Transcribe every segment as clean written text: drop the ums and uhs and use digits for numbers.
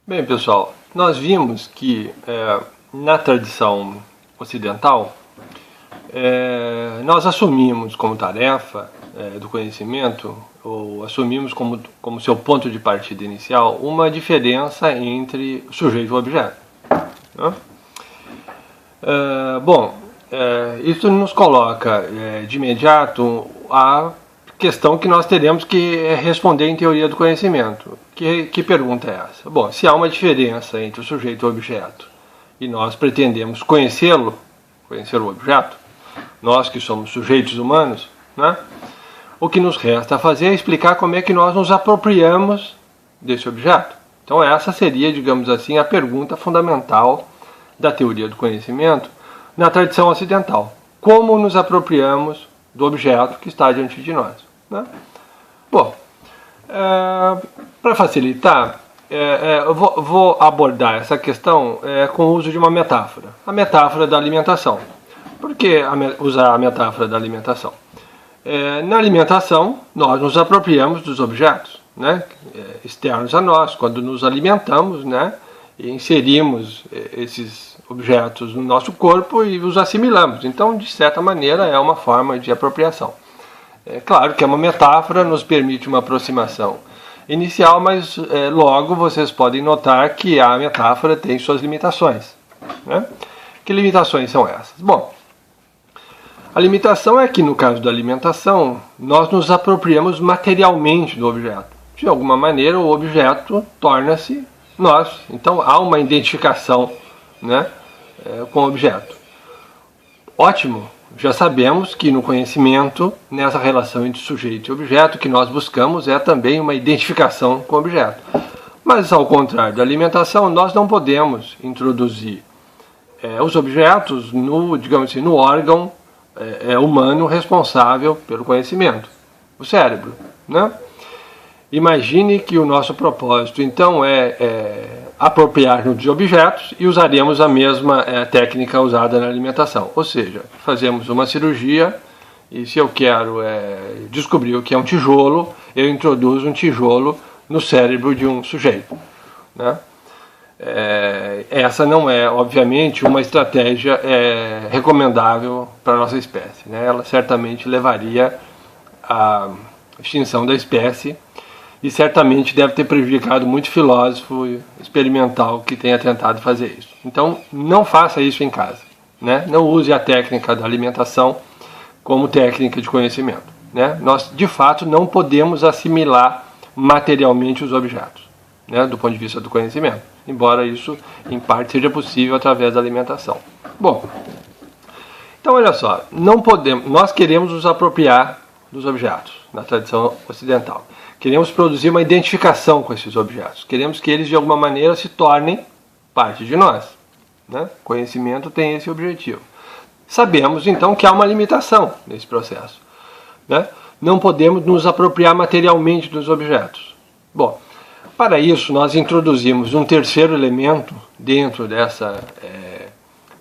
Bem, pessoal, nós vimos que na tradição ocidental nós assumimos como tarefa do conhecimento, ou assumimos como seu ponto de partida inicial, uma diferença entre sujeito e objeto, né? Isso nos coloca de imediato a questão que nós teremos que responder em teoria do conhecimento. Que pergunta é essa? Bom, se há uma diferença entre o sujeito e o objeto, e nós pretendemos conhecer o objeto, nós que somos sujeitos humanos, né? O que nos resta fazer é explicar como é que nós nos apropriamos desse objeto. Então essa seria, digamos assim, a pergunta fundamental da teoria do conhecimento na tradição ocidental. Como nos apropriamos do objeto que está diante de nós, né? Bom, para facilitar, eu vou abordar essa questão com o uso de uma metáfora. A metáfora da alimentação. Por que usar a metáfora da alimentação? Na alimentação, nós nos apropriamos dos objetos, né, externos a nós. Quando nos alimentamos, né, inserimos esses objetos no nosso corpo e os assimilamos. Então, de certa maneira, é uma forma de apropriação. É claro que é uma metáfora, nos permite uma aproximação inicial, mas logo vocês podem notar que a metáfora tem suas limitações, né? Que limitações são essas? Bom, a limitação é que, no caso da alimentação, nós nos apropriamos materialmente do objeto. De alguma maneira, o objeto torna-se nós. Então, há uma identificação, né, com o objeto. Ótimo! Já sabemos que no conhecimento, nessa relação entre sujeito e objeto, que nós buscamos é também uma identificação com o objeto. Mas, ao contrário da alimentação, nós não podemos introduzir os objetos digamos assim, no órgão humano responsável pelo conhecimento, o cérebro, né? Imagine que o nosso propósito, então, é apropriar-nos de objetos e usaremos a mesma técnica usada na alimentação. Ou seja, fazemos uma cirurgia e se eu quero descobrir o que é um tijolo, eu introduzo um tijolo no cérebro de um sujeito, né? Essa não é, obviamente, uma estratégia recomendável para a nossa espécie, né? Ela certamente levaria à extinção da espécie e certamente deve ter prejudicado muito filósofo experimental que tenha tentado fazer isso. Então, não faça isso em casa, né? Não use a técnica da alimentação como técnica de conhecimento, né? Nós, de fato, não podemos assimilar materialmente os objetos, né, do ponto de vista do conhecimento, embora isso, em parte, seja possível através da alimentação. Bom, então, olha só, nós queremos nos apropriar dos objetos, na tradição ocidental. Queremos produzir uma identificação com esses objetos. Queremos que eles, de alguma maneira, se tornem parte de nós, né? Conhecimento tem esse objetivo. Sabemos, então, que há uma limitação nesse processo, né? Não podemos nos apropriar materialmente dos objetos. Bom, para isso, nós introduzimos um terceiro elemento dentro dessa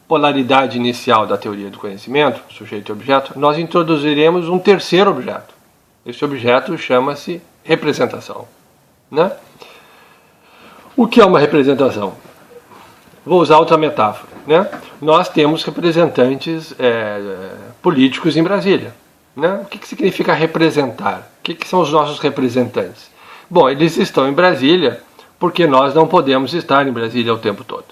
polaridade inicial da teoria do conhecimento, sujeito e objeto. Nós introduziremos um terceiro objeto. Esse objeto chama-se representação, né? O que é uma representação? Vou usar outra metáfora, né? Nós temos representantes políticos em Brasília, né? O que significa representar? O que são os nossos representantes? Bom, eles estão em Brasília porque nós não podemos estar em Brasília o tempo todo,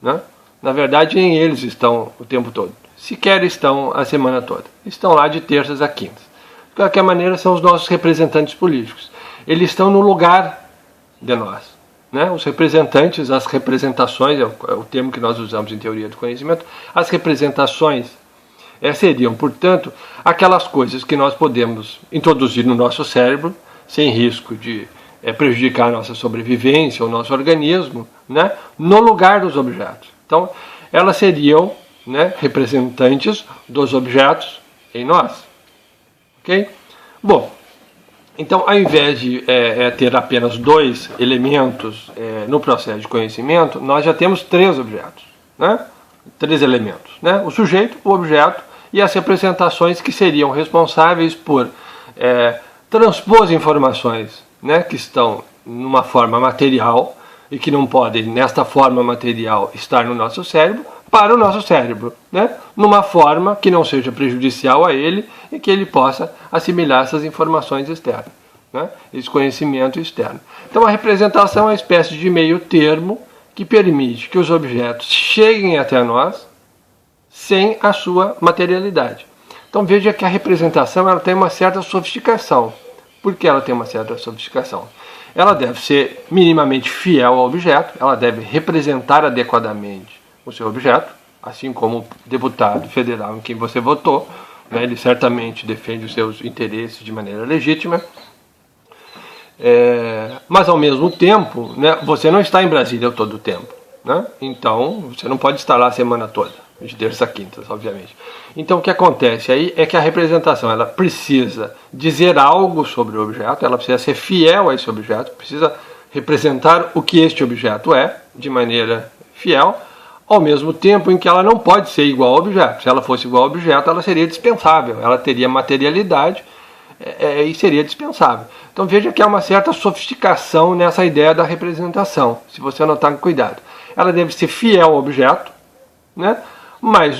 né? Na verdade, nem eles estão o tempo todo. Sequer estão a semana toda. Estão lá de terças a quintas. De qualquer maneira, são os nossos representantes políticos. Eles estão no lugar de nós, né? Os representantes, as representações, é o termo que nós usamos em teoria do conhecimento, as representações seriam, portanto, aquelas coisas que nós podemos introduzir no nosso cérebro, sem risco de prejudicar a nossa sobrevivência, o nosso organismo, né, no lugar dos objetos. Então, elas seriam, né, representantes dos objetos em nós. Ok? Bom, então, ao invés de ter apenas dois elementos no processo de conhecimento, nós já temos três objetos, né? Três elementos, né? O sujeito, o objeto e as representações que seriam responsáveis por transpor informações, né, que estão numa forma material e que não podem, nesta forma material, estar no nosso cérebro, para o nosso cérebro, né? Numa forma que não seja prejudicial a ele e que ele possa assimilar essas informações externas, né? Esse conhecimento externo. Então a representação é uma espécie de meio termo que permite que os objetos cheguem até nós sem a sua materialidade. Então veja que a representação ela tem uma certa sofisticação. Por que ela tem uma certa sofisticação? Ela deve ser minimamente fiel ao objeto, ela deve representar adequadamente o seu objeto, assim como o deputado federal em quem você votou, né, ele certamente defende os seus interesses de maneira legítima, mas ao mesmo tempo, né, você não está em Brasília todo o tempo, né? Então você não pode estar lá a semana toda, de terça a quinta, obviamente. Então o que acontece aí é que a representação ela precisa dizer algo sobre o objeto, ela precisa ser fiel a esse objeto, precisa representar o que este objeto é, de maneira fiel, ao mesmo tempo em que ela não pode ser igual ao objeto. Se ela fosse igual ao objeto, ela seria dispensável, ela teria materialidade e seria dispensável. Então veja que há uma certa sofisticação nessa ideia da representação, se você notar com cuidado. Ela deve ser fiel ao objeto, né? Mas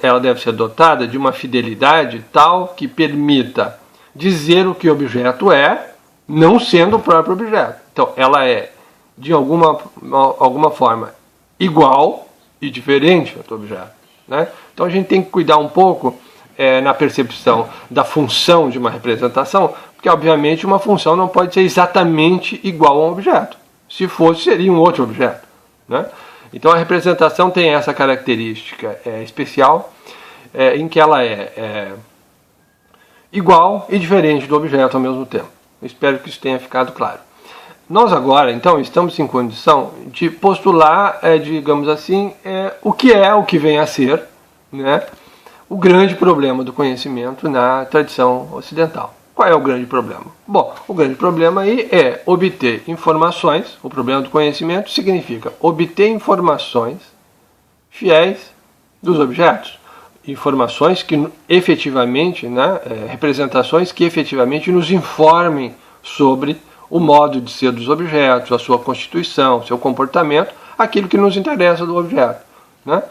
ela deve ser dotada de uma fidelidade tal que permita dizer o que o objeto é, não sendo o próprio objeto. Então ela é, de alguma forma, igual e diferente do objeto, né? Então a gente tem que cuidar um pouco na percepção da função de uma representação, porque obviamente uma função não pode ser exatamente igual a um objeto. Se fosse, seria um outro objeto, né? Então a representação tem essa característica especial, em que ela é igual e diferente do objeto ao mesmo tempo. Eu espero que isso tenha ficado claro. Nós agora, então, estamos em condição de postular, digamos assim, o que vem a ser, né, o grande problema do conhecimento na tradição ocidental. Qual é o grande problema? Bom, o grande problema aí é obter informações. O problema do conhecimento significa obter informações fiéis dos objetos. Informações que efetivamente, né, representações que efetivamente nos informem sobre o modo de ser dos objetos, a sua constituição, seu comportamento, aquilo que nos interessa do objeto, né?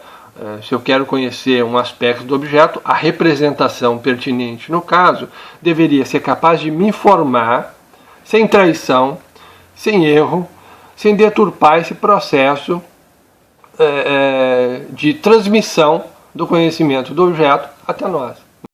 Se eu quero conhecer um aspecto do objeto, a representação pertinente, no caso, deveria ser capaz de me informar, sem traição, sem erro, sem deturpar esse processo de transmissão do conhecimento do objeto até nós.